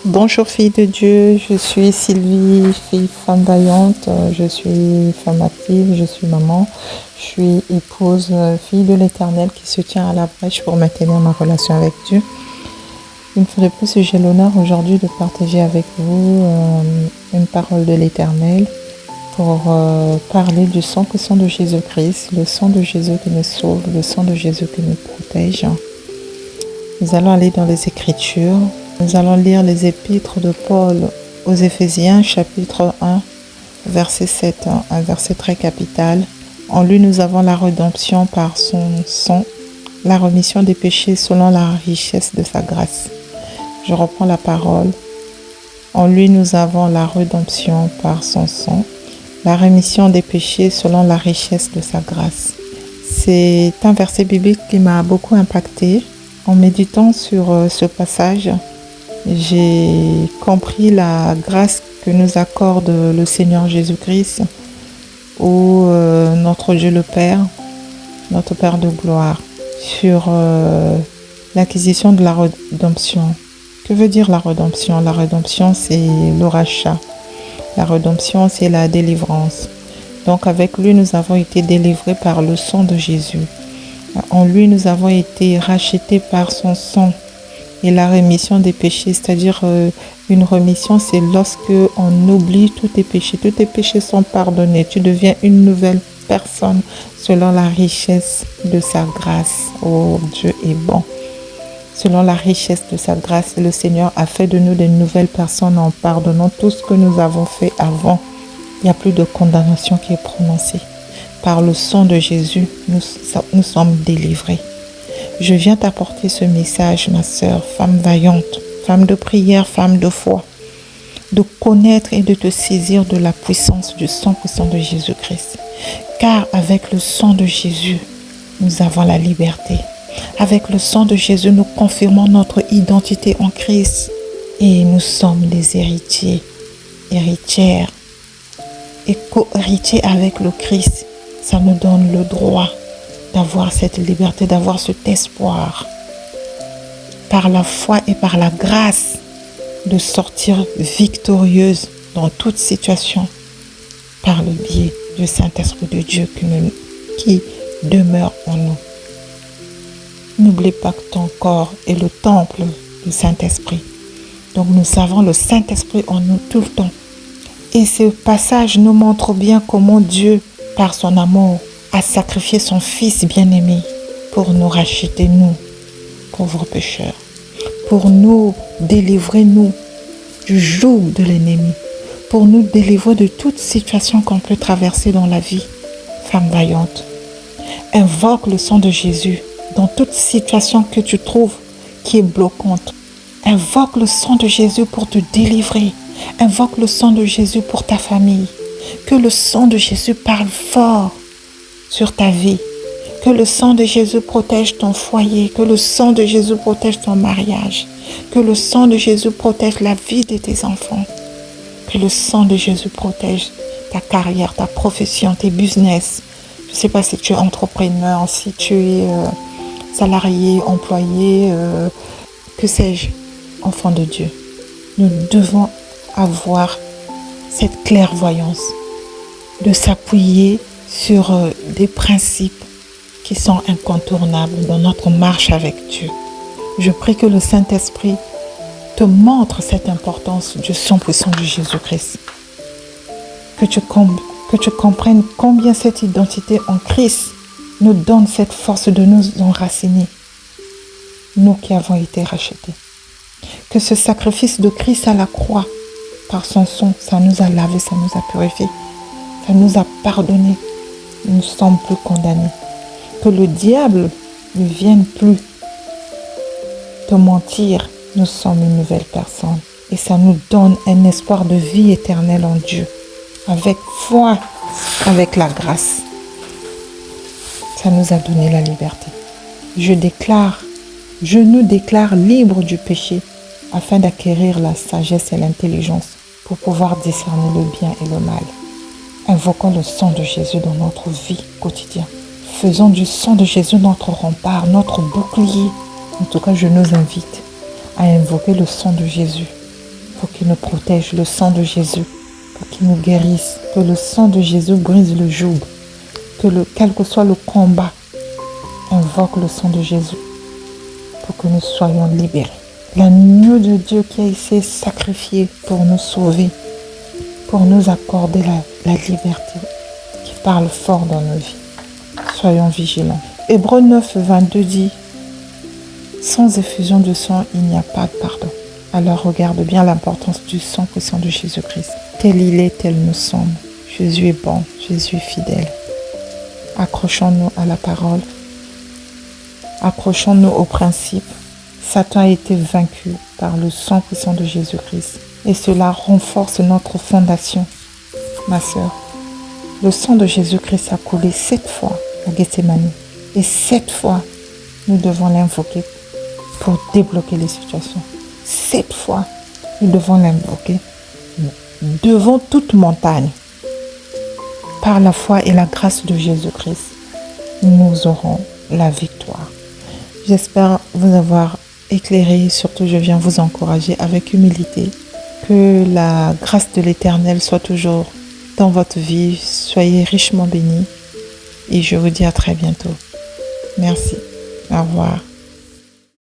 Bonjour fille de Dieu, je suis Sylvie, femme vaillante, je suis femme active, je suis maman, je suis épouse, fille de l'Éternel qui se tient à la brèche pour maintenir ma relation avec Dieu. Une fois de plus, j'ai l'honneur aujourd'hui de partager avec vous une parole de l'Éternel pour parler du sang de Jésus-Christ, le sang de Jésus qui nous sauve, le sang de Jésus qui nous protège. Nous allons aller dans les Écritures. Nous allons lire les épîtres de Paul aux Éphésiens, chapitre 1, verset 7, un verset très capital. En lui, nous avons la rédemption par son sang, la rémission des péchés selon la richesse de sa grâce. Je reprends la parole. En lui, nous avons la rédemption par son sang, la rémission des péchés selon la richesse de sa grâce. C'est un verset biblique qui m'a beaucoup impacté. En méditant sur ce passage, j'ai compris la grâce que nous accorde le Seigneur Jésus-Christ ou notre Dieu le Père, notre Père de gloire, sur l'acquisition de la rédemption. Que veut dire la rédemption? La rédemption, c'est le rachat. La rédemption, c'est la délivrance. Donc avec lui, nous avons été délivrés par le sang de Jésus. En lui, nous avons été rachetés par son sang. Et la rémission des péchés, c'est-à-dire une rémission, c'est lorsque on oublie tous tes péchés. Tous tes péchés sont pardonnés. Tu deviens une nouvelle personne selon la richesse de sa grâce. Oh, Dieu est bon. Selon la richesse de sa grâce, le Seigneur a fait de nous des nouvelles personnes en pardonnant tout ce que nous avons fait avant. Il n'y a plus de condamnation qui est prononcée. Par le sang de Jésus, nous sommes délivrés. Je viens t'apporter ce message, ma sœur, femme vaillante, femme de prière, femme de foi, de connaître et de te saisir de la puissance du sang de Jésus-Christ. Car avec le sang de Jésus, nous avons la liberté. Avec le sang de Jésus, nous confirmons notre identité en Christ. Et nous sommes des héritiers, héritières et co-héritiers avec le Christ. Ça nous donne le droit d'avoir cette liberté, d'avoir cet espoir, par la foi et par la grâce, de sortir victorieuse dans toute situation, par le biais du Saint-Esprit de Dieu qui demeure en nous. N'oublie pas que ton corps est le temple du Saint-Esprit. Donc nous avons le Saint-Esprit en nous tout le temps. Et ce passage nous montre bien comment Dieu, par son amour, a sacrifié son Fils bien-aimé pour nous racheter, nous, pauvres pécheurs, pour nous délivrer, nous, du joug de l'ennemi, pour nous délivrer de toute situation qu'on peut traverser dans la vie. Femme vaillante, invoque le sang de Jésus dans toute situation que tu trouves qui est bloquante. Invoque le sang de Jésus pour te délivrer. Invoque le sang de Jésus pour ta famille. Que le sang de Jésus parle fort sur ta vie. Que le sang de Jésus protège ton foyer. Que le sang de Jésus protège ton mariage. Que le sang de Jésus protège la vie de tes enfants. Que le sang de Jésus protège ta carrière, ta profession, tes business. Je ne sais pas si tu es entrepreneur, si tu es salarié, employé, que sais-je, enfant de Dieu. Nous devons avoir cette clairvoyance de s'appuyer sur des principes qui sont incontournables dans notre marche avec Dieu. Je prie que le Saint-Esprit te montre cette importance du sang puissant de Jésus-Christ. Que tu comprennes combien cette identité en Christ nous donne cette force de nous enraciner, nous qui avons été rachetés. Que ce sacrifice de Christ à la croix, par son sang, ça nous a lavé, ça nous a purifié, ça nous a pardonné. Nous ne sommes plus condamnés. Que le diable ne vienne plus te mentir. Nous sommes une nouvelle personne. Et ça nous donne un espoir de vie éternelle en Dieu. Avec foi, avec la grâce. Ça nous a donné la liberté. Je nous déclare libres du péché afin d'acquérir la sagesse et l'intelligence pour pouvoir discerner le bien et le mal. Invoquons le sang de Jésus dans notre vie quotidienne. Faisons du sang de Jésus notre rempart, notre bouclier. En tout cas, je nous invite à invoquer le sang de Jésus pour qu'il nous protège, le sang de Jésus, pour qu'il nous guérisse, que le sang de Jésus brise le joug, quel que soit le combat, invoque le sang de Jésus pour que nous soyons libérés. L'agneau de Dieu qui a été sacrifié pour nous sauver, pour nous accorder la liberté, qui parle fort dans nos vies. Soyons vigilants. Hébreux 9, 22 dit, sans effusion de sang, il n'y a pas de pardon. Alors regarde bien l'importance du sang que sang de Jésus-Christ. Tel il est, tel nous sommes. Jésus est bon, Jésus est fidèle. Accrochons-nous à la parole. Accrochons-nous aux principes. Satan a été vaincu par le sang puissant de Jésus-Christ. Et cela renforce notre fondation. Ma sœur, le sang de Jésus-Christ a coulé 7 fois à Gethsémani. Et 7 fois, nous devons l'invoquer pour débloquer les situations. 7 fois, nous devons l'invoquer devant toute montagne. Par la foi et la grâce de Jésus-Christ, nous aurons la victoire. J'espère vous avoir éclairé. Surtout, je viens vous encourager avec humilité. Que la grâce de l'Éternel soit toujours dans votre vie. Soyez richement bénis. Et je vous dis à très bientôt. Merci. Au revoir.